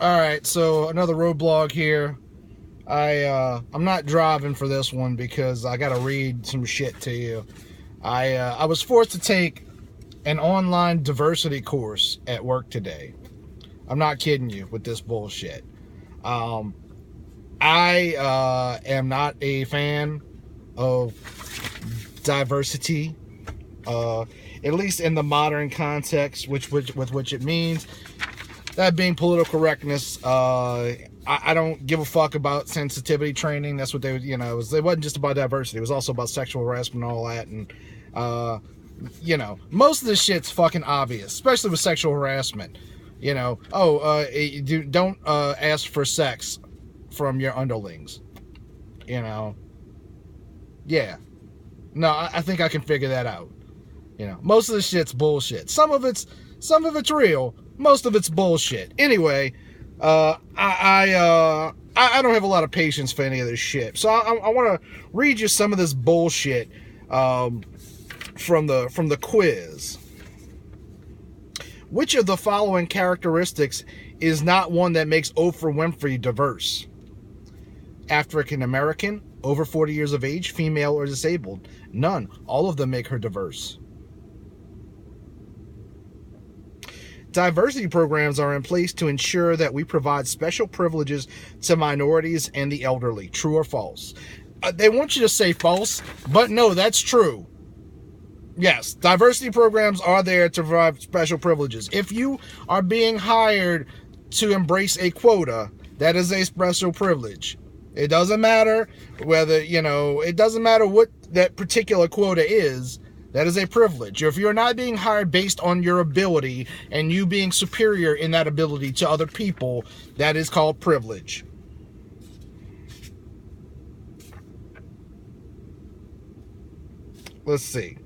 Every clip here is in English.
All right, so another road blog here. I'm not driving for this one because I gotta read some shit to you. I was forced to take an online diversity course at work today. I'm not kidding you with this bullshit. I am not a fan of diversity, at least in the modern context, with which it means. That being political correctness, I don't give a fuck about sensitivity training. That's what they would, it wasn't just about diversity. It was also about sexual harassment and all that. And, most of this shit's fucking obvious, especially with sexual harassment. Don't ask for sex from your underlings. Yeah. No, I think I can figure that out. Most of this shit's bullshit. Some of it's real. Most of it's bullshit. Anyway, I don't have a lot of patience for any of this shit. So I want to read you some of this bullshit from the quiz. Which of the following characteristics is not one that makes Oprah Winfrey diverse? African American, over 40 years of age, female or disabled. None. All of them make her diverse. Diversity programs are in place to ensure that we provide special privileges to minorities and the elderly. True or false? They want you to say false, but no, that's true. Yes, diversity programs are there to provide special privileges. If you are being hired to embrace a quota, that is a special privilege. It doesn't matter whether, it doesn't matter what that particular quota is. That is a privilege. If you're not being hired based on your ability and you being superior in that ability to other people, that is called privilege. Let's see.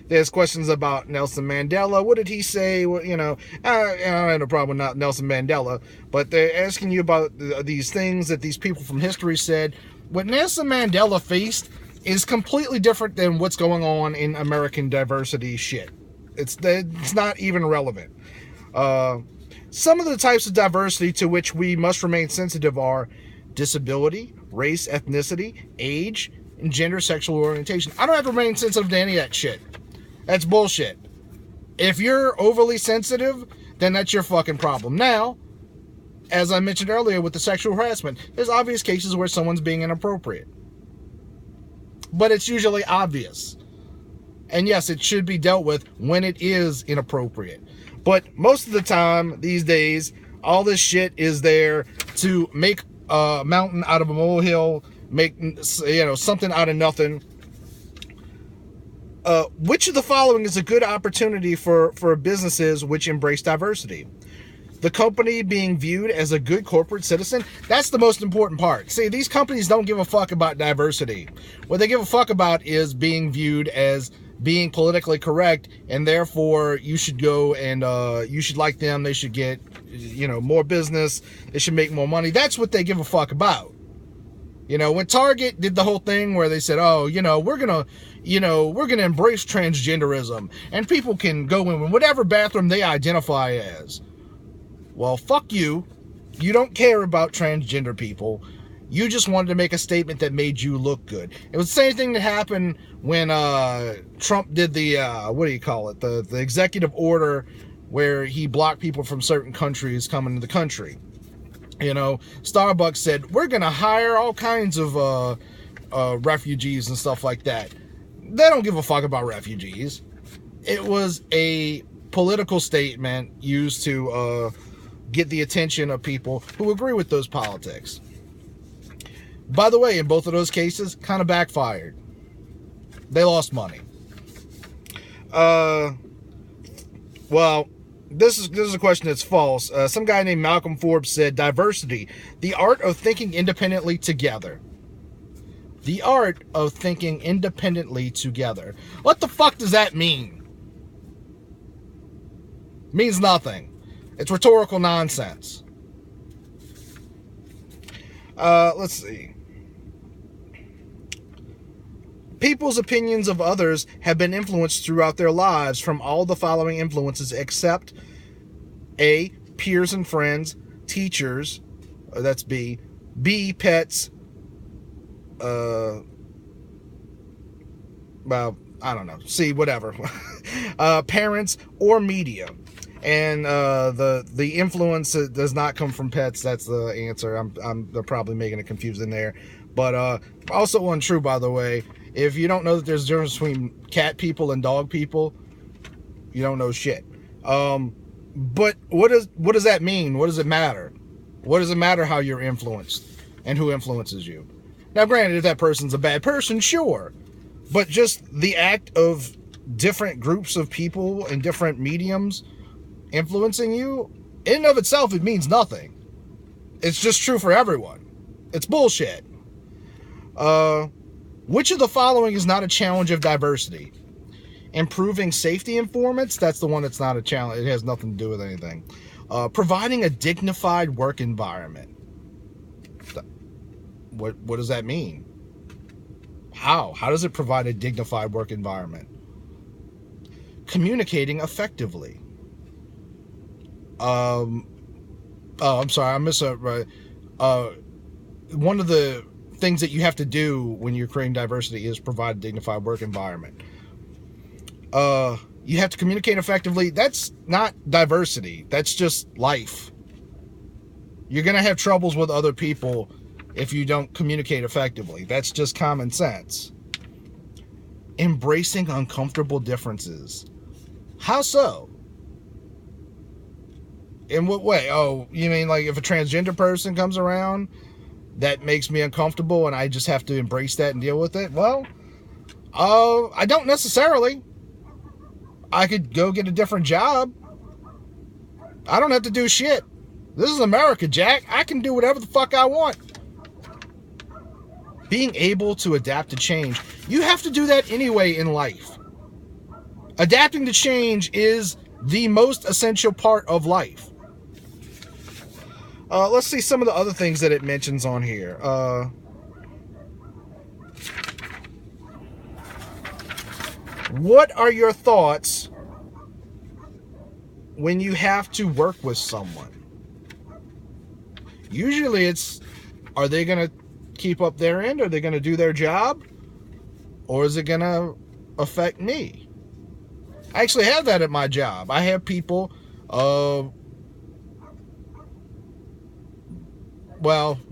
There's questions about Nelson Mandela. What did he say? Well, I have no problem with Nelson Mandela, but they're asking you about these things that these people from history said. What Nelson Mandela faced is completely different than what's going on in American diversity shit. It's not even relevant. Some of the types of diversity to which we must remain sensitive are disability, race, ethnicity, age, and gender, sexual orientation. I don't have to remain sensitive to any of that shit. That's bullshit. If you're overly sensitive, then that's your fucking problem. Now, as I mentioned earlier with the sexual harassment, there's obvious cases where someone's being inappropriate. But it's usually obvious. And yes, it should be dealt with when it is inappropriate. But most of the time, these days, all this shit is there to make a mountain out of a molehill, make something out of nothing. Which of the following is a good opportunity for businesses which embrace diversity? The company being viewed as a good corporate citizen. That's the most important part. See, these companies don't give a fuck about diversity. What they give a fuck about is being viewed as being politically correct, and therefore you should go and you should like them. They should get more business. They should make more money. That's what they give a fuck about. When Target did the whole thing where they said, we're gonna embrace transgenderism and people can go in whatever bathroom they identify as. Well, fuck you. You don't care about transgender people. You just wanted to make a statement that made you look good. It was the same thing that happened when Trump did the, the executive order where he blocked people from certain countries coming to the country. Starbucks said, we're going to hire all kinds of refugees and stuff like that. They don't give a fuck about refugees. It was a political statement used to get the attention of people who agree with those politics. By the way, in both of those cases, kind of backfired. They lost money. This is a question that's false. Some guy named Malcolm Forbes said, diversity, the art of thinking independently together. The art of thinking independently together. What the fuck does that mean? Means nothing. It's rhetorical nonsense. Let's see. People's opinions of others have been influenced throughout their lives from all the following influences except A, peers and friends, teachers, that's B. B, pets, well, I don't know. C, whatever. Parents or media. And the influence does not come from pets. That's the answer. They're probably making it confusing there. But also untrue, by the way. If you don't know that there's a difference between cat people and dog people, you don't know shit. But what does that mean? What does it matter? What does it matter how you're influenced and who influences you? Now, granted, if that person's a bad person, sure. But just the act of different groups of people and different mediums influencing you, in and of itself, it means nothing. It's just true for everyone. It's bullshit. Which of the following is not a challenge of diversity? Improving safety informants, that's the one that's not a challenge. It has nothing to do with anything. Providing a dignified work environment. What does that mean? How does it provide a dignified work environment? Communicating effectively. Oh, I'm sorry, I missed it. One of the things that you have to do when you're creating diversity is provide a dignified work environment. You have to communicate effectively. That's not diversity. That's just life. You're going to have troubles with other people if you don't communicate effectively. That's just common sense. Embracing uncomfortable differences. How so? In what way? Oh, you mean like if a transgender person comes around, that makes me uncomfortable and I just have to embrace that and deal with it? Well, I don't necessarily. I could go get a different job. I don't have to do shit. This is America, Jack. I can do whatever the fuck I want. Being able to adapt to change. You have to do that anyway in life. Adapting to change is the most essential part of life. Let's see some of the other things that it mentions on here. What are your thoughts when you have to work with someone? Usually it's, are they going to keep up their end? Are they going to do their job? Or is it going to affect me? I actually have that at my job. I have people, well,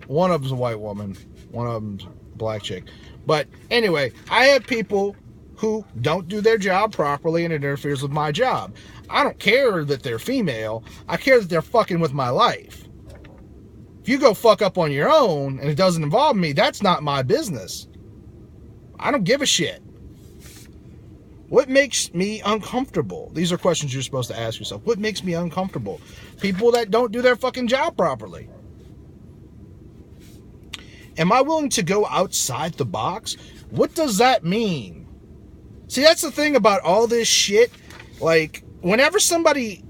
one of them's a white woman, one of them's a black chick. But anyway, I have people who don't do their job properly and it interferes with my job. I don't care that they're female. I care that they're fucking with my life. If you go fuck up on your own and it doesn't involve me, that's not my business. I don't give a shit. What makes me uncomfortable? These are questions you're supposed to ask yourself. What makes me uncomfortable? People that don't do their fucking job properly. Am I willing to go outside the box? What does that mean? See, that's the thing about all this shit. Like, whenever somebody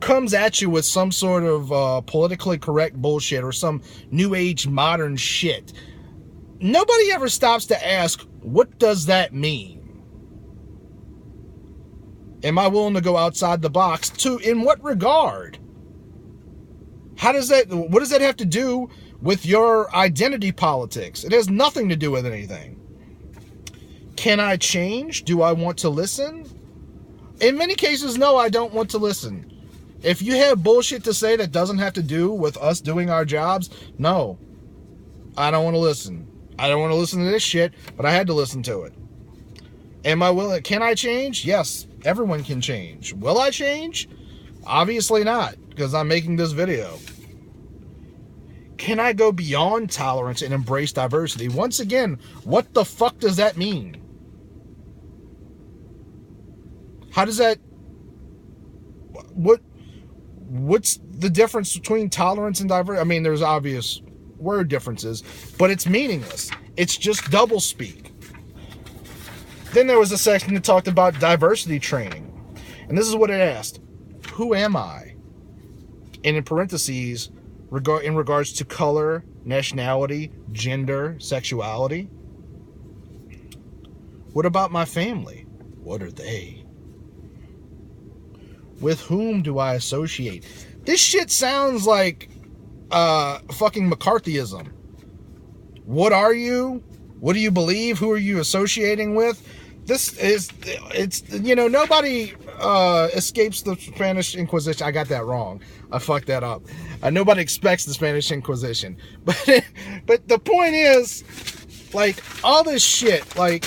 comes at you with some sort of politically correct bullshit or some new age modern shit, nobody ever stops to ask, what does that mean? Am I willing to go outside the box? In what regard? What does that have to do with your identity politics? It has nothing to do with anything. Can I change? Do I want to listen? In many cases, no, I don't want to listen. If you have bullshit to say that doesn't have to do with us doing our jobs, no, I don't want to listen. I don't want to listen to this shit, but I had to listen to it. Am I willing? Can I change? Yes, everyone can change. Will I change? Obviously not, because I'm making this video. Can I go beyond tolerance and embrace diversity? Once again, what the fuck does that mean? How does that... What's the difference between tolerance and diversity? I mean, there's obvious word differences, but it's meaningless. It's just doublespeak. Then there was a section that talked about diversity training. And this is what it asked. Who am I? And in parentheses, in regards to color, nationality, gender, sexuality. What about my family? What are they? With whom do I associate? This shit sounds like fucking McCarthyism. What are you? What do you believe? Who are you associating with? Nobody escapes the Spanish Inquisition. I got that wrong. I fucked that up. Nobody expects the Spanish Inquisition. But the point is, like, all this shit, like,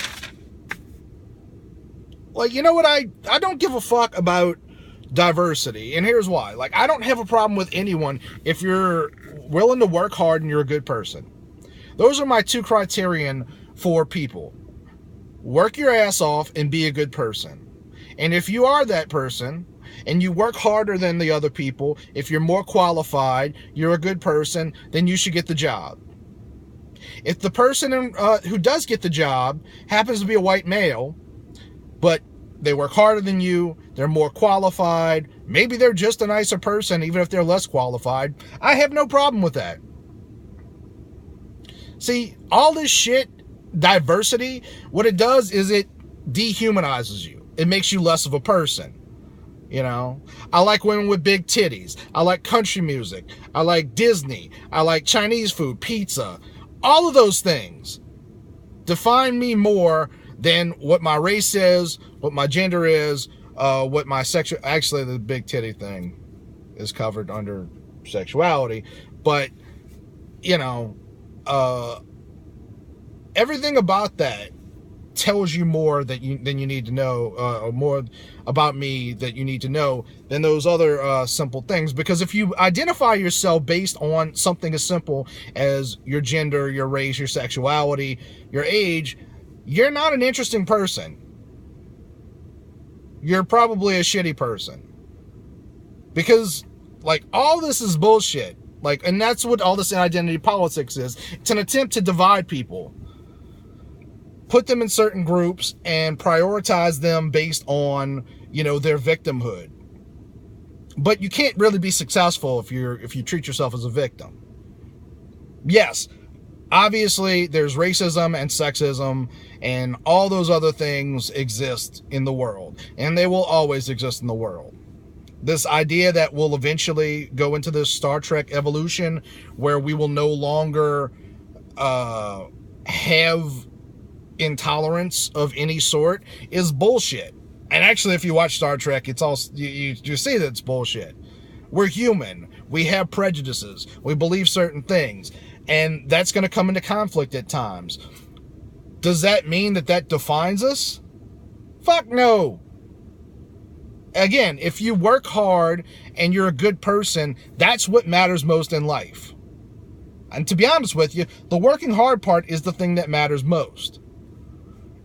you know what? I don't give a fuck about diversity. And here's why. Like, I don't have a problem with anyone if you're willing to work hard and you're a good person. Those are my two criterion for people. Work your ass off and be a good person. And if you are that person and you work harder than the other people, if you're more qualified, you're a good person, then you should get the job. If the person who does get the job happens to be a white male, but they work harder than you, they're more qualified, maybe they're just a nicer person even if they're less qualified, I have no problem with that. See, all this shit, diversity, what it does is it dehumanizes you. It makes you less of a person. You know, I like women with big titties. I like country music. I like Disney. I like Chinese food, pizza. All of those things define me more than what my race is, what my gender is, what my sexual... Actually, the big titty thing is covered under sexuality. But, you know, everything about that tells you more than you need to know, or more about me that you need to know than those other simple things. Because if you identify yourself based on something as simple as your gender, your race, your sexuality, your age, you're not an interesting person. You're probably a shitty person. Because, like, all this is bullshit. Like, and that's what all this identity politics is. It's an attempt to divide people. Put them in certain groups and prioritize them based on, you know, their victimhood. But you can't really be successful if you treat yourself as a victim. Yes, obviously there's racism and sexism and all those other things exist in the world, and they will always exist in the world. This idea that we'll eventually go into this Star Trek evolution where we will no longer have intolerance of any sort is bullshit. And actually, if you watch Star Trek, it's all you see that it's bullshit. We're human. We have prejudices. We believe certain things, and that's going to come into conflict at times. Does that mean that defines us? Fuck no. Again, if you work hard and you're a good person, that's what matters most in life. And to be honest with you, the working hard part is the thing that matters most.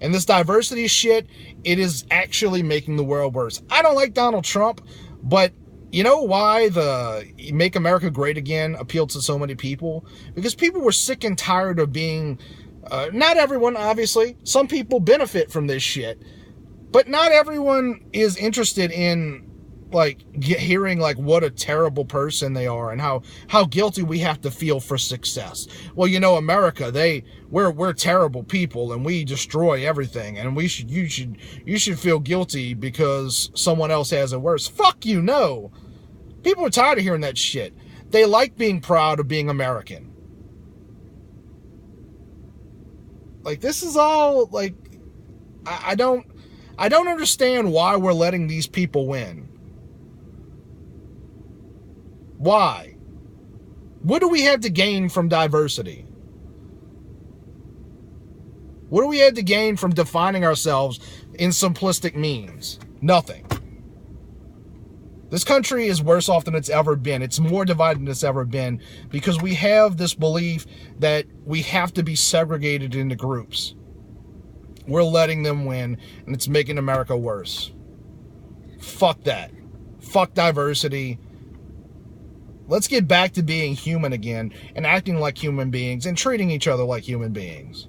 And this diversity shit, it is actually making the world worse. I don't like Donald Trump, but you know why the Make America Great Again appealed to so many people? Because people were sick and tired of being, not everyone, obviously. Some people benefit from this shit. But not everyone is interested in, like, hearing, like, what a terrible person they are and how guilty we have to feel for success. Well, you know, America, we're terrible people and we destroy everything, and you should feel guilty because someone else has it worse. Fuck you, no. People are tired of hearing that shit. They like being proud of being American. Like, this is all, like, I don't understand why we're letting these people win. Why? What do we have to gain from diversity? What do we have to gain from defining ourselves in simplistic means? Nothing. This country is worse off than it's ever been. It's more divided than it's ever been because we have this belief that we have to be segregated into groups. We're letting them win, and it's making America worse. Fuck that. Fuck diversity. Let's get back to being human again and acting like human beings and treating each other like human beings.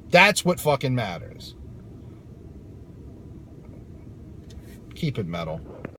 That's what fucking matters. Keep it metal.